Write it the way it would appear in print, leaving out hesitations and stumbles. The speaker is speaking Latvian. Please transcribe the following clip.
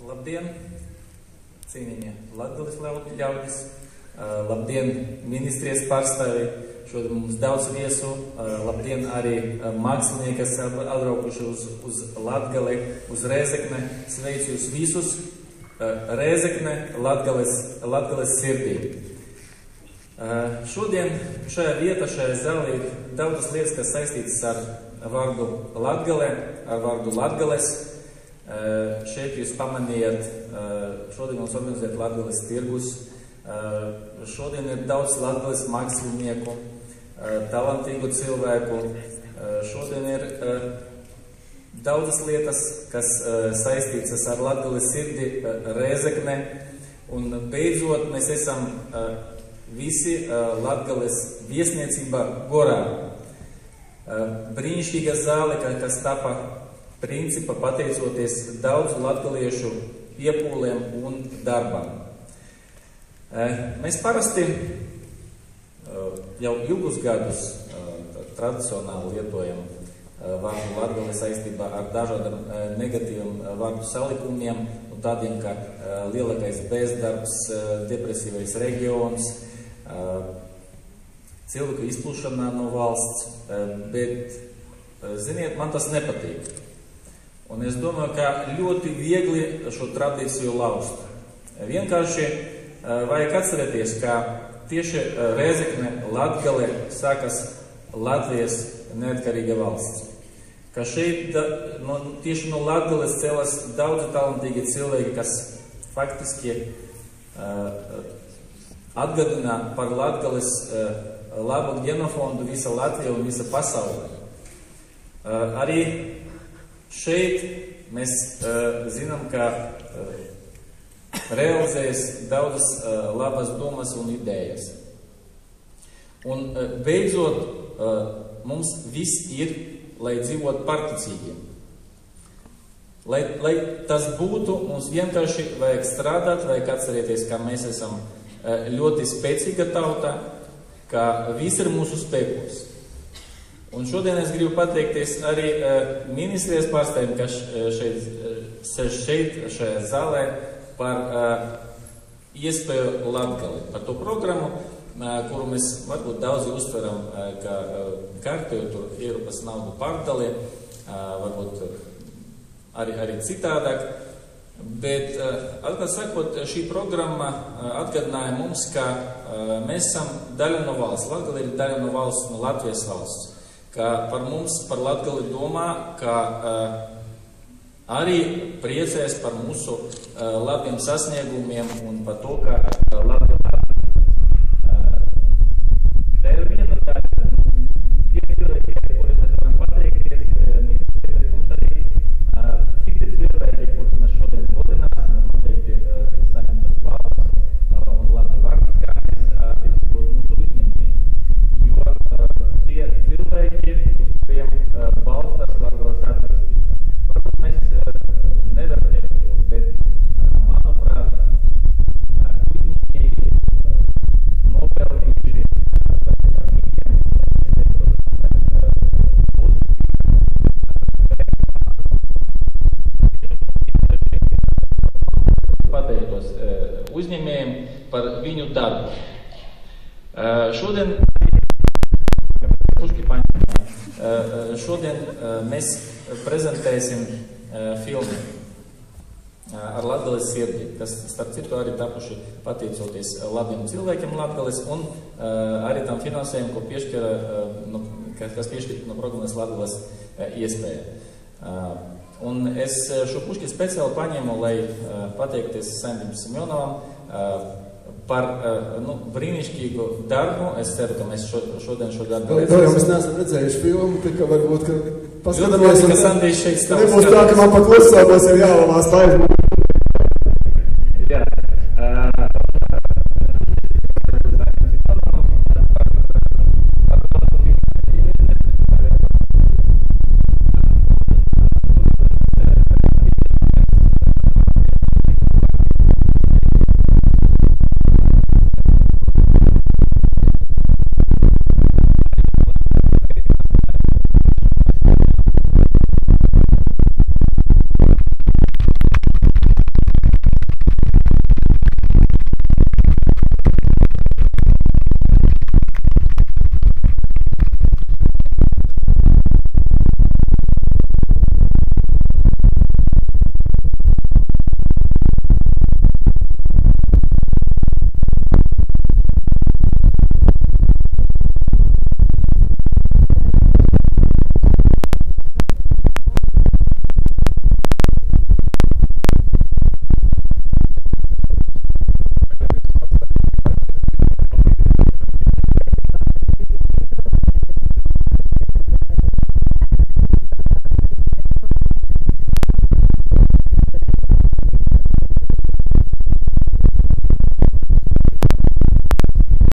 Labdien, cienījamie Latgales ļaudis, labdien, ministrijas pārstāvi, šodien mums daudz viesu, labdien arī mākslinieki, kas atbraukuši uz Latgali, uz Rēzekne, sveicu jūs visus, Rēzekne, Latgales sirdī. Šodien šajā vietā, šajā zālē ir daudzas lietas, kas saistītas ar vārdu Latgale, ar vārdu Latgales. Šeit jūs pamanījāt, šodien mums organizēt Latgales tirgus. Šodien ir daudz Latgales mākslinieku, talantīgu cilvēku. Šodien ir daudzas lietas, kas saistītas ar Latgales sirdi, Rēzekne. Un beidzot, mēs esam visi Latgales viesniecībā Gorā. Brīnišķīga zāle, kas tapa principā pateicoties daudzu latgaliešu iepūlēm un darbām. Mēs parasti jau ilgus gadus tradicionāli lietojam vārdu Latgale saistībā ar dažādiem negatīviem vārdu salikumiem, un tādiem kā lielākais bezdarbs, depresīvais reģions, cilvēku izplūšanā no valsts, bet, ziniet, man tas nepatīk. Un es domāju, ka ļoti viegli šo tradīciju lauzt. Vienkārši vajag atcerēties, ka tieši Rēzekne, Latgale sākas Latvijas neatkarīga valsts. Ka šeit tieši no Latgales cēlas daudzi talantīgi cilvēki, kas faktiski atgādina par Latgales labu genofondu visa Latvija un visa pasaulē. Arī šeit mēs zinām, ka realizējas daudzas labas domas un idejas. Un beidzot, mums viss ir, lai dzīvot particīgi. Lai tas būtu, mums vienkārši vajag strādāt, vajag atcerēties, ka mēs esam ļoti spēcīga tauta, ka viss ir mūsu spēkos. Un šodien es gribu pateikties arī ministrijas pārstāvjiem, kas šeit, šajā zālē, par iespēju Latgali, par to programmu, kuru mēs varbūt daudzi uztveram, kā kārtēju tur Eiropas naudu pārdali, varbūt arī citādāk. Bet, atklāt sakot, šī programma atgādināja mums, ka mēs esam daļa no valsts. Latgali ir daļa no valsts, no Latvijas valsts. Ka par mums, par Latgali domā, ka arī priecēs par mūsu labiem sasniegumiem un par to, ka Latgali tā ir viena daļa. Tie cilvēki, kuri mēs varam pateikties, ministrija, mums arī citi cilvēki, kuri mēs šodien godināsim, un noteikti saņemt balvas un labi vārds, kā mēs arī mūsu uzņēmēji. Jo tie cilvēki, kuriem balstās Latgales attīstība. Varbūt mēs nedarījām to, bet, manuprāt, uzņēmēji nopelnījuši pateiktos uzņēmējiem par viņu darbu. Šodien mēs prezentēsim filmu ar Latgales sirdi, kas, starp citu, arī tapuši pateicoties labiem cilvēkiem Latgales un arī tam finansējumu, kas piešķirta no programmas Latgales iespēja. Un es šo pušķi speciāli paņēmu, lai pateikties Sandim Simjonovam par brīnišķīgu darbu. Es ceru, ka mēs šodien šo darbu redzēsim. Vēl jau mēs neesam redzējuši filmu, ka varbūt, ka paskatāmies. Ka Sandijs šeit stāv. Nebūs tā, ka man pat klusātos jau jāvalās tā ir.